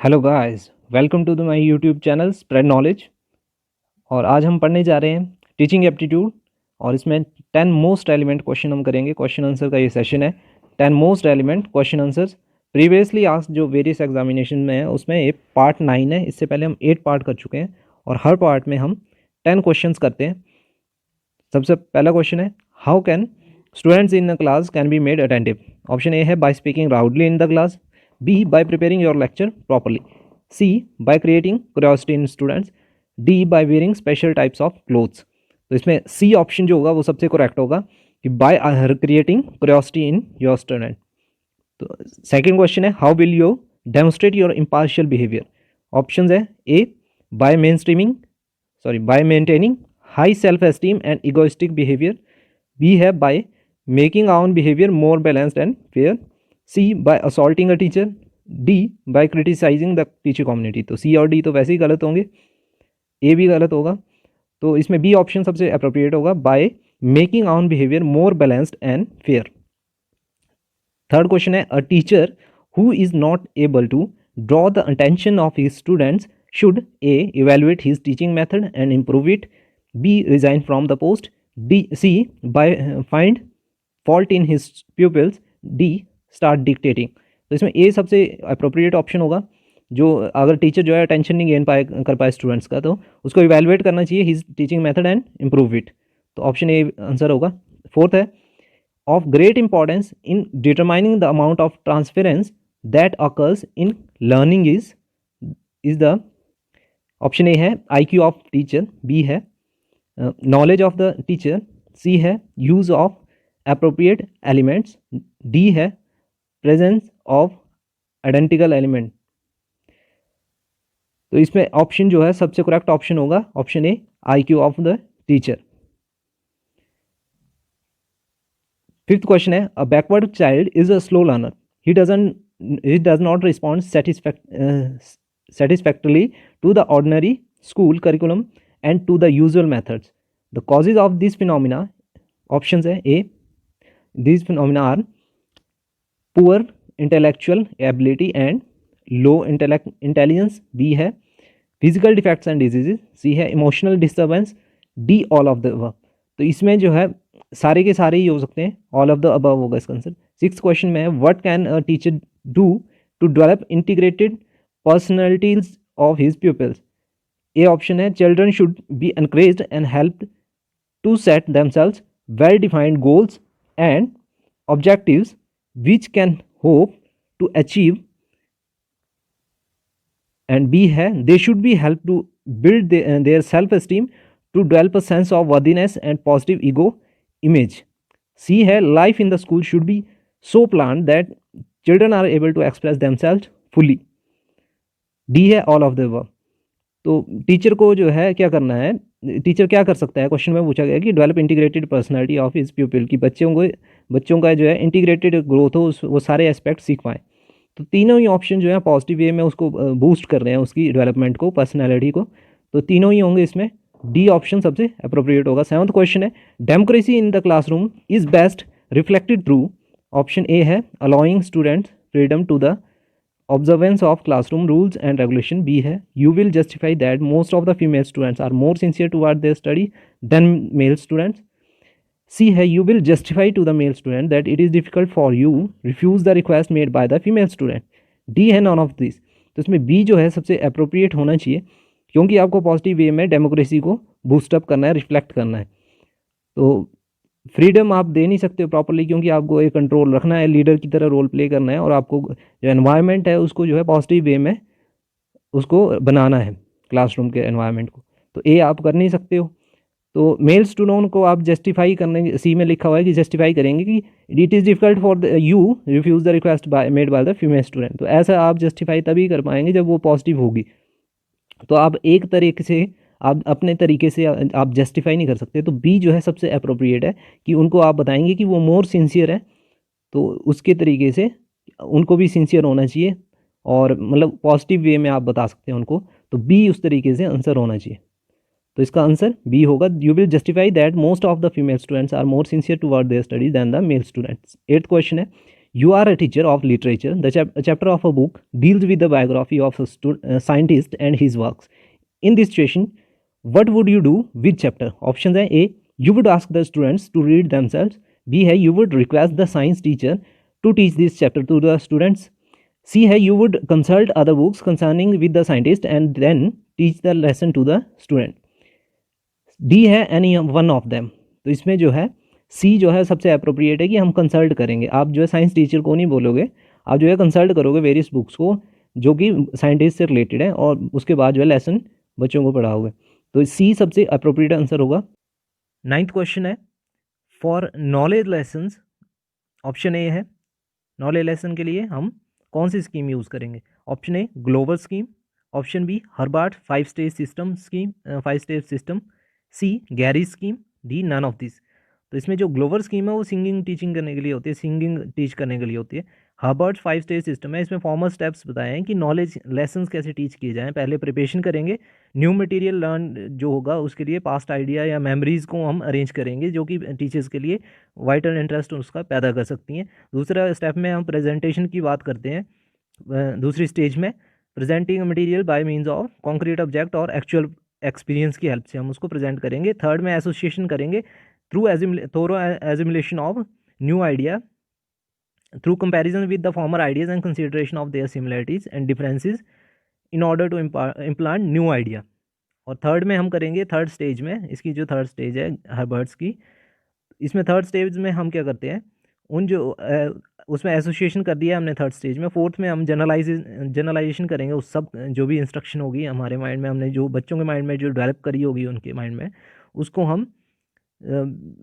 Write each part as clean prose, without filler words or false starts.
Hello guys, welcome to the my YouTube channel spread knowledge. और आज हम पढ़ने जा रहे हैं टीचिंग एप्टीट्यूड। और इसमें 10 मोस्ट रेलिवेंट क्वेश्चन हम करेंगे। क्वेश्चन आंसर का ये सेशन है। 10 most relevant question answers previously आज जो वेरियस एग्जामिनेशन में है उसमें ये पार्ट 9 है। इससे पहले हम 8 पार्ट कर चुके हैं और हर पार्ट में हम 10 क्वेश्चंस करते हैं। सबसे पहला क्वेश्चन है, how can students in the class can be made attentive. Option A है by speaking loudly in the class, B by preparing your lecture properly, C by creating curiosity in students, D by wearing special types of clothes. तो इसमें C option जो होगा वो सबसे correct होगा कि by creating curiosity in your student. तो second question है, how will you demonstrate your impartial behaviour. Option है A by by maintaining high self esteem and egoistic behaviour, B है by making our behaviour more balanced and fair, C by assaulting a teacher, D by criticising the teacher community. तो C और D तो वैसे ही गलत होंगे, ए भी गलत होगा। तो इसमें बी ऑप्शन सबसे अप्रोप्रिएट होगा, by making our behaviour more balanced and fair. Third question है, a teacher who is not able to draw the attention of his students should A evaluate his teaching method and improve it, B resign from the post, D C by find fault in his pupils, D start dictating. तो इसमें ए सबसे appropriate option होगा। जो अगर teacher जो है attention नहीं gain कर पाए स्टूडेंट्स का तो उसको इवेलुएट करना चाहिए his teaching method and improve it. तो ऑप्शन ए आंसर होगा। फोर्थ है, of great importance in determining the amount of transference that occurs in learning is the option A है IQ of teacher, B है knowledge of the teacher, C है use of appropriate elements, D है presence of identical element। तो इसमें option जो है सबसे correct option होगा option A IQ of the teacher. Fifth question है, a backward child is a slow learner, he does not respond satisfactorily to the ordinary school curriculum and to the usual methods. The causes of this phenomena, options है A, these phenomena are poor intellectual ability and low intelligence, B है physical defects and diseases, C है emotional disturbance, D all of the above। तो इसमें जो है सारे के सारे ही हो सकते हैं, ऑल ऑफ द अबव होगा इसका आंसर। सिक्स क्वेश्चन में है, what can a teacher do to develop integrated personalities of his pupils. A option है, children should be encouraged and helped to set themselves well defined goals and objectives which can hope to achieve, and B है, they should be help to build their self esteem to develop a sense of worthiness and positive ego image। C है, life in the school should be so planned that children are able to express themselves fully। D है, all of the above। तो teacher को जो है क्या करना है, teacher क्या कर सकता है, क्वेश्चन में पूछा गया कि develop integrated personality of his प्यूपिल, की बच्चों का जो है इंटीग्रेटेड ग्रोथ हो, वो सारे एस्पेक्ट सीख पाएँ। तो तीनों ही ऑप्शन जो है पॉजिटिव वे में उसको बूस्ट कर रहे हैं, उसकी डेवलपमेंट को, पर्सनैलिटी को। तो तीनों ही होंगे इसमें, डी ऑप्शन सबसे अप्रोप्रिएट होगा। सेवंथ क्वेश्चन है, democracy in the classroom is best reflected through, option A है allowing students freedom to the observance of classroom rules and regulation, B है you will justify that most of the female students are more sincere toward their study than male students, C है you will justify to the male student that it is difficult for you refuse the request made by the female student, D है none of this. तो इसमें B जो है सबसे appropriate होना चाहिए, क्योंकि आपको पॉजिटिव वे में डेमोक्रेसी को बूस्टअप करना है, रिफ्लेक्ट करना है। तो फ्रीडम आप दे नहीं सकते प्रॉपरली, क्योंकि आपको एक कंट्रोल रखना है, लीडर की तरह रोल प्ले करना है, और आपको जो एनवायरनमेंट है उसको जो है पॉजिटिव वे में उसको बनाना है, क्लासरूम के एनवायरनमेंट को। तो ए आप कर नहीं सकते हो। तो मेल स्टूडेंट को आप जस्टिफाई करने, सी में लिखा हुआ है कि जस्टिफाई करेंगे कि it is difficult for you refuse the request made by the female student. तो ऐसा आप जस्टिफाई तभी कर पाएंगे जब वो पॉजिटिव होगी। तो आप एक तरीके से, आप अपने तरीके से आप जस्टिफाई नहीं कर सकते। तो बी जो है सबसे अप्रोप्रिएट है कि उनको आप बताएंगे कि वो मोर सिंसियर है, तो उसके तरीके से उनको भी सिंसियर होना चाहिए, और मतलब पॉजिटिव वे में आप बता सकते हैं उनको। तो बी उस तरीके से आंसर होना चाहिए। तो इसका आंसर बी होगा, you will justify that most of the female students are more sincere toward their studies than the male students. Eighth question है, You are a teacher of literature. The chapter of a book deals with the biography of a scientist and his works. In this situation, what would you do with chapter? Options है A. You would ask the students to read themselves. B है you would request the science teacher to teach this chapter to the students. C है you would consult other books concerning with the scientist and then teach the lesson to the student. D है any one of them. तो इसमें जो है सी जो है सबसे appropriate है कि हम कंसल्ट करेंगे। आप जो है साइंस टीचर को नहीं बोलोगे, आप जो है कंसल्ट करोगे वेरियस बुक्स को जो कि साइंटिस्ट से रिलेटेड है और उसके बाद जो है लेसन बच्चों को पढ़ाओगे। तो सी सबसे अप्रोप्रिएट आंसर होगा। 9th क्वेश्चन है for knowledge lessons. Option A है नॉलेज लेसन के लिए हम कौन सी स्कीम यूज़ करेंगे। Option A global scheme, option B Herbart 5 stage system scheme 5 stage system, C Gary scheme, D none of this. तो इसमें जो ग्लोबल स्कीम है वो सिंगिंग टीचिंग करने के लिए होती है, सिंगिंग टीच करने के लिए होती है। हर्बर्ट 5 स्टेज सिस्टम है, इसमें फॉर्मल स्टेप्स बताए हैं कि नॉलेज लेसन्स कैसे टीच किए जाएँ। पहले प्रिपरेशन करेंगे, न्यू मटेरियल लर्न जो होगा उसके लिए पास्ट आइडिया या मेमोरीज़ को हम अरेंज करेंगे जो कि टीचर्स के लिए वाइटल इंटरेस्ट उसका पैदा कर सकती हैं। दूसरा स्टेप में हम प्रेजेंटेशन की बात करते हैं। दूसरी स्टेज में presenting material by means of concrete object और एक्चुअल एक्सपीरियंस की हेल्प से हम उसको प्रेजेंट करेंगे। थर्ड में एसोसिएशन करेंगे through thorough assimilation of new idea through comparison with the former ideas and consideration of their similarities and differences in order to implant new idea. और third में हम करेंगे थर्ड स्टेज में, इसकी जो थर्ड स्टेज है Herbert's की, इसमें थर्ड स्टेज में हम क्या करते हैं उन जो उसमें एसोसिएशन कर दिया हमने थर्ड स्टेज में। फोर्थ में हम जनरलाइजेशन करेंगे उस सब जो भी इंस्ट्रक्शन होगी हमारे माइंड में, हमने जो बच्चों के माइंड में जो डेवलप करी होगी उनके माइंड में, उसको हम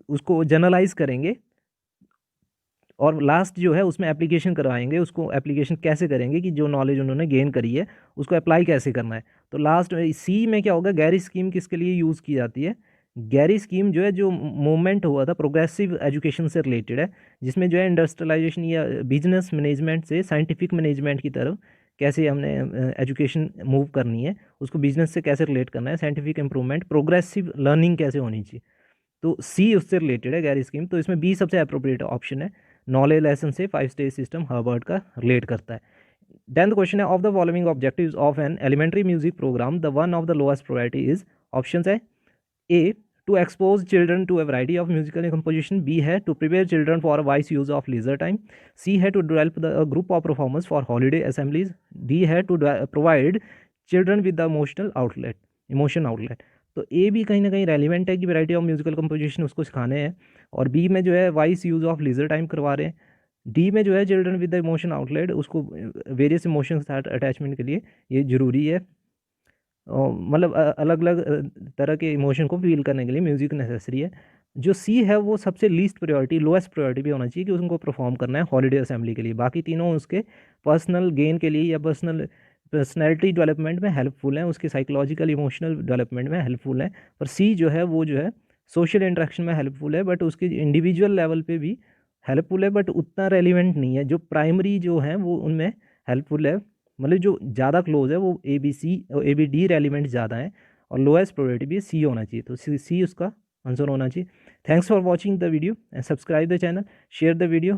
उसको जनरलाइज करेंगे। और लास्ट जो है उसमें एप्लीकेशन करवाएंगे, उसको एप्लीकेशन कैसे करेंगे कि जो नॉलेज उन्होंने गेन करी है उसको अप्लाई कैसे करना है। तो लास्ट सी में क्या होगा, गैरी स्कीम किसके लिए यूज़ की जाती है। गैरी स्कीम जो है जो मूवमेंट हुआ था प्रोग्रेसिव एजुकेशन से रिलेटेड है, जिसमें जो है इंडस्ट्रियलाइजेशन या बिजनेस मैनेजमेंट से साइंटिफिक मैनेजमेंट की तरफ कैसे हमने एजुकेशन मूव करनी है, उसको बिजनेस से कैसे रिलेट करना है, साइंटिफिक इंप्रूवमेंट, प्रोग्रेसिव लर्निंग कैसे होनी चाहिए। तो सी उससे रिलेटेड है गैरी स्कीम। तो इसमें बी सबसे अप्रोप्रिएट ऑप्शन है, नॉलेज लेसन से 5 स्टेज सिस्टम हर्बर्ट का रिलेट करता है। देन द क्वेश्चन है of the following objectives of an elementary music programme the one of the lowest priority is. Option है A to expose children to a variety of musical composition, B है to prepare children for wise use of leisure time, C है to develop the group of performance for holiday assemblies, D है to provide children with the emotion outlet. तो A भी कहीं ना कहीं relevant है कि वैरायटी ऑफ म्यूजिकल कंपोजिशन उसको सिखाने हैं, और बी में जो है wise use of leisure time करवा रहे हैं। डी में जो है children with the emotion outlet, उसको वेरियस इमोशन के साथ अटैचमेंट के लिए ये ज़रूरी है, मतलब अलग अलग तरह के इमोशन को फील करने के लिए म्यूज़िक नेसेसरी है। जो सी है वो सबसे लीस्ट प्रायोरिटी, लोएस्ट प्रायोरिटी भी होना चाहिए कि उनको परफॉर्म करना है हॉलीडे असेंबली के लिए। बाकी तीनों उसके पर्सनल गेन के लिए या पर्सनैलिटी डेवलपमेंट में हेल्पफुल हैं, उसके साइकोलॉजिकल इमोशनल डेवलपमेंट में हेल्पफुल हैं। पर सी जो है वो जो है सोशल इंटरेक्शन में हेल्पफुल है, बट उसके इंडिविजुअल लेवल पे भी हेल्पफुल है, बट उतना रेलिवेंट नहीं है। जो प्राइमरी जो है वो उनमें हेल्पफुल है, मतलब जो ज़्यादा क्लोज है वो ABD रेलिवेंट ज़्यादा है, और लोएस्ट प्रायोरिटी भी सी होना चाहिए। तो सी उसका आंसर होना चाहिए। Thanks for watching the video and subscribe the channel, share the video